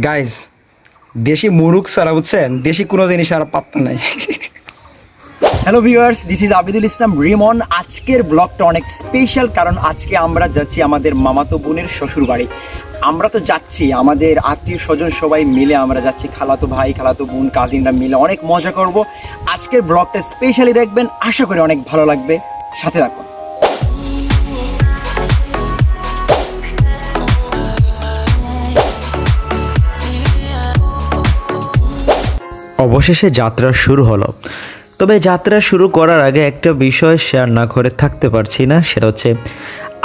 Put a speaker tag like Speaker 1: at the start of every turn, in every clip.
Speaker 1: Guys, দেশি মুরুখ ছাড়া বুঝছেন দেশি কোনো জিনিস আর পাত্তা নাই। Hello viewers, this is Abidul Islam Rimon. আজকের ব্লগটা অনেক স্পেশাল, কারণ আজকে আমরা যাচ্ছি আমাদের মামাতো বোনের শ্বশুর বাড়ি। আমরা তো যাচ্ছি আমাদের আত্মীয় স্বজন সবাই মিলে, আমরা যাচ্ছি খালাতো ভাই খালাতো বোন কাজিনরা মিলে অনেক মজা করব। আজকের ব্লগটা স্পেশালি দেখবেন, আশা করি অনেক ভালো লাগবে, সাথে থাকুন।
Speaker 2: অবশেষে যাত্রা শুরু হলো। তবে যাত্রা শুরু করার আগে একটা বিষয় শেয়ার না করে থাকতে পারছি না, সেটা হচ্ছে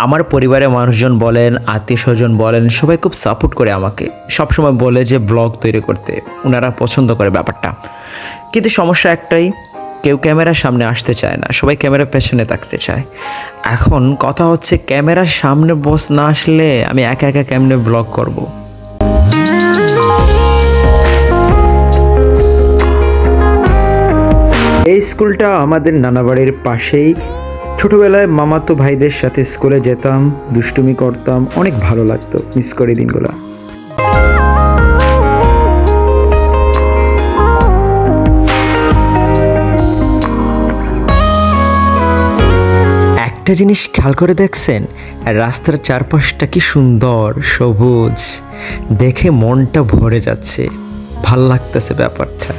Speaker 2: আমার পরিবারের মানুষজন বলেন, আত্মীয় স্বজন বলেন, সবাই খুব সাপোর্ট করে আমাকে, সবসময় বলে যে ব্লগ তৈরি করতে ওনারা পছন্দ করে ব্যাপারটা। কিন্তু সমস্যা একটাই, কেউ ক্যামেরার সামনে আসতে চায় না, সবাই ক্যামেরার পেছনে থাকতে চায়। এখন কথা হচ্ছে ক্যামেরার সামনে বস না আসলে আমি একা একা কেমনে ব্লগ করব। এই স্কুলটা আমাদের নানাবাড়ির পাশেই। ছোটবেলায় মামাতো ভাইদের সাথে স্কুলে যেতাম, দুষ্টুমি করতাম, অনেক ভালো লাগতো, মিস করি দিনগুলো। একটা জিনিস খেয়াল করে দেখছেন, রাস্তার চারপাশটা কি সুন্দর সবুজ, দেখে মনটা ভরে যাচ্ছে, ভাল লাগতেছে ব্যাপারটা।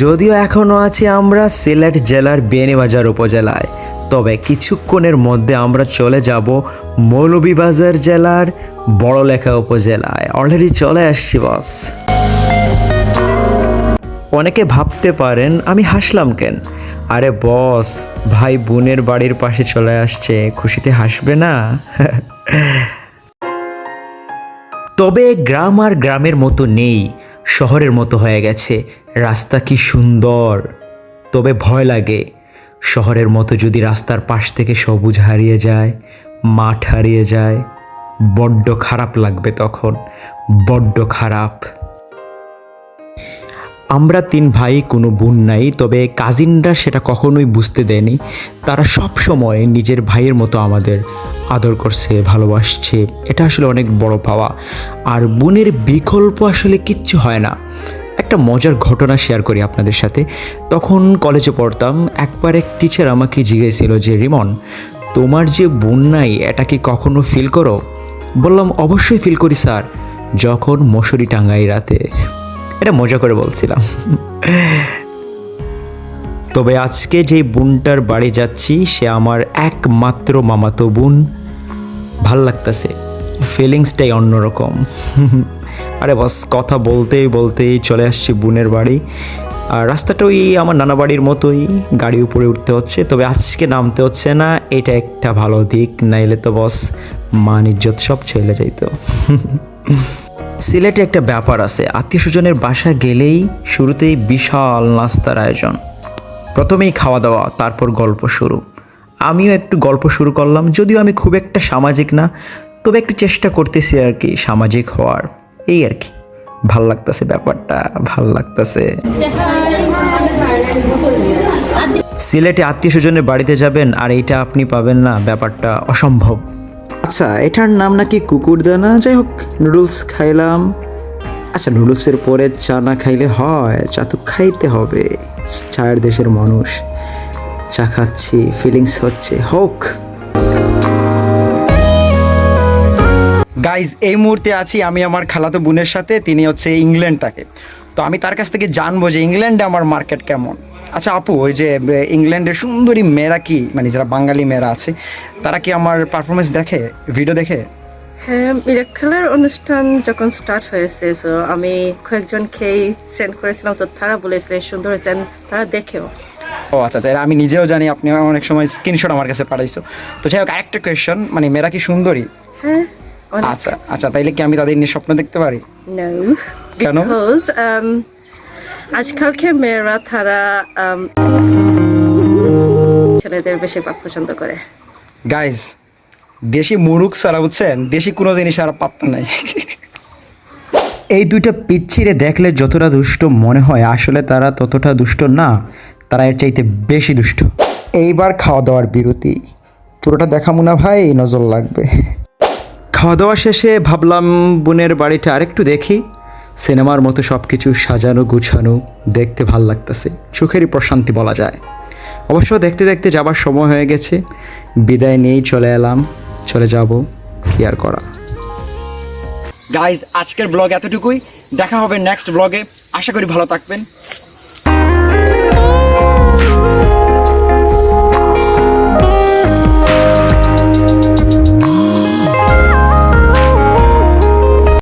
Speaker 2: যদিও এখনও আছি আমরা সিলেট জেলার বিয়ানীবাজার উপজেলায়, তবে কিছুক্ষণের মধ্যে আমরা চলে যাব মৌলভীবাজার জেলার বড়লেখা উপজেলায়। অলরেডি চলে আসছি বস। অনেকে ভাবতে পারেন আমি হাসলাম কেন। আরে বস, ভাই বোনের বাড়ির পাশে চলে আসছে, খুশিতে হাসবে না? তবে গ্রাম আর গ্রামের মতো নেই, শহরের মতো হয়ে গেছে। রাস্তা কি সুন্দর, তবে ভয় লাগে। শহরের মতো যদি রাস্তার পাশ থেকে সবুজ হারিয়ে যায়, মাঠ হারিয়ে যায়, বড্ড খারাপ লাগবে তখন, বড্ড খারাপ। আমরা 3 ভাই, কোনো বোন নাই, তবে কাজিনরা সেটা কখনোই বুঝতে দেয়নি। তারা সব সময় নিজের ভাইয়ের মতো আমাদের আদর করছে, ভালোবাসছে। এটা আসলে অনেক বড় পাওয়া। আর বোনের বিকল্প আসলে কিচ্ছু হয় না। একটা মজার ঘটনা শেয়ার করি আপনাদের সাথে। তখন কলেজে পড়তাম, একবার এক টিচার আমাকে জিজ্ঞেসছিল যে রিমন, তোমার যে বোন নাই এটা কি কখনো ফিল করো? বললাম অবশ্যই ফিল করি স্যার, যখন মশুরি টাঙ্গাই রাতে। এটা মজা করে বলছিলাম। তবে আজকে যেই বোনটার বাড়ি যাচ্ছি সে আমার একমাত্র মামাতো বোন। ভাল লাগতেছে, ফিলিংসটাই অন্যরকম। আরে বস, কথা বলতেই বলতেই চলে আসছি বোনের বাড়ি। আর রাস্তাটা ওই আমার নানা বাড়ির মতোই, গাড়ি উপরে উঠতে হচ্ছে, তবে আজকে নামতে হচ্ছে না। এটা একটা ভালো দিক, নাইলে তো বস মান ইজ্জত সব ছেলে যাইতো। সিলেটে একটা ব্যাপার আছে, আত্মীয় স্বজনের বাসা গেলেই শুরুতেই বিশাল নাস্তার আয়োজন। প্রথমেই খাওয়া দাওয়া, তারপর গল্প শুরু। আমিও একটু গল্প শুরু করলাম, যদিও আমি খুব একটা সামাজিক না, তবে একটু চেষ্টা করতেছি আর কি সামাজিক হওয়ার, এই আর কি। ভাল লাগতেছে ব্যাপারটা, ভাল লাগতেছে। সিলেটে আত্মীয় স্বজনের বাড়িতে যাবেন আর এইটা আপনি পাবেন না, ব্যাপারটা অসম্ভব। আচ্ছা, এটার নাম নাকি কুকুরদানা। যাই হোক, নুডলস খাইলাম। আচ্ছা, নুডলসের পরে চা না খাইলে হয়? চা তো খাইতে হবে, চায়ের দেশের মানুষ। চা খাচ্ছি, ফিলিংস হচ্ছে, হোক।
Speaker 1: গাইজ, এই মুহূর্তে আছি আমি আমার খালাতো বোনের সাথে, তিনি হচ্ছে ইংল্যান্ড থাকে। তো আমি তার কাছ থেকে জানবো যে ইংল্যান্ডে আমার মার্কেট কেমন। আচ্ছা আপু, ওই যে ইংল্যান্ডের সুন্দরী মেয়েরা কি, মানে যারা বাঙালি মেয়েরা আছে, তারা কি আমার পারফরমেন্স দেখে, ভিডিও দেখে?
Speaker 3: হ্যাঁ, মিরাক্কেলের অনুষ্ঠান যখন স্টার্ট হয়েছে, তো আমি কয়েকজনকেই সেন্ড করেছিলাম, তো তারা বলেছে সুন্দর হয়েছেন, তারা দেখেও।
Speaker 1: ও আচ্ছা আচ্ছা, আমি নিজেও জানি, আপনি অনেক সময় স্ক্রিনশট আমার কাছে পাঠাইছো। তো যাই হোক, একটা কোয়েশ্চন, মানে মেয়েরা কি সুন্দরী?
Speaker 3: হ্যাঁ।
Speaker 1: আচ্ছা আচ্ছা, তাইলে কি আমি তাদের নিয়ে স্বপ্ন দেখতে পারি?
Speaker 3: No,
Speaker 1: কেন?
Speaker 3: because আজকালকে মেয়েরা তারা ছেলেদের বেশিরভাগ পছন্দ করে।
Speaker 1: গাইজ, দেশি মুরুখ ছাড়া বুঝছেন দেশি কোনো জিনিস আর পাত্তা নাই।
Speaker 2: এই দুইটা পিচ্ছিরে দেখলে যতটা দুষ্ট মনে হয়, আসলে তারা ততটা দুষ্ট না, তারা এর চাইতে বেশি দুষ্ট। এইবার খাওয়া দাওয়ার বিরতি, পুরোটা দেখাবো না ভাই, নজর লাগবে। খাওয়া দাওয়া শেষে ভাবলাম বোনের বাড়িটা আরেকটু দেখি। সিনেমার মতো সব কিছু সাজানো গুছানো, দেখতে ভাল লাগতেছে, সুখেরই প্রশান্তি বলা যায়। অবশ্য দেখতে দেখতে যাবার সময় হয়ে গেছে, বিদায় নিয়েই চলে এলাম, চলে যাব, কি আর করা।
Speaker 1: গাইজ আজকের ব্লগ এতটুকুই, দেখা হবে নেক্সট ব্লগে, আশা করি ভালো থাকবেন।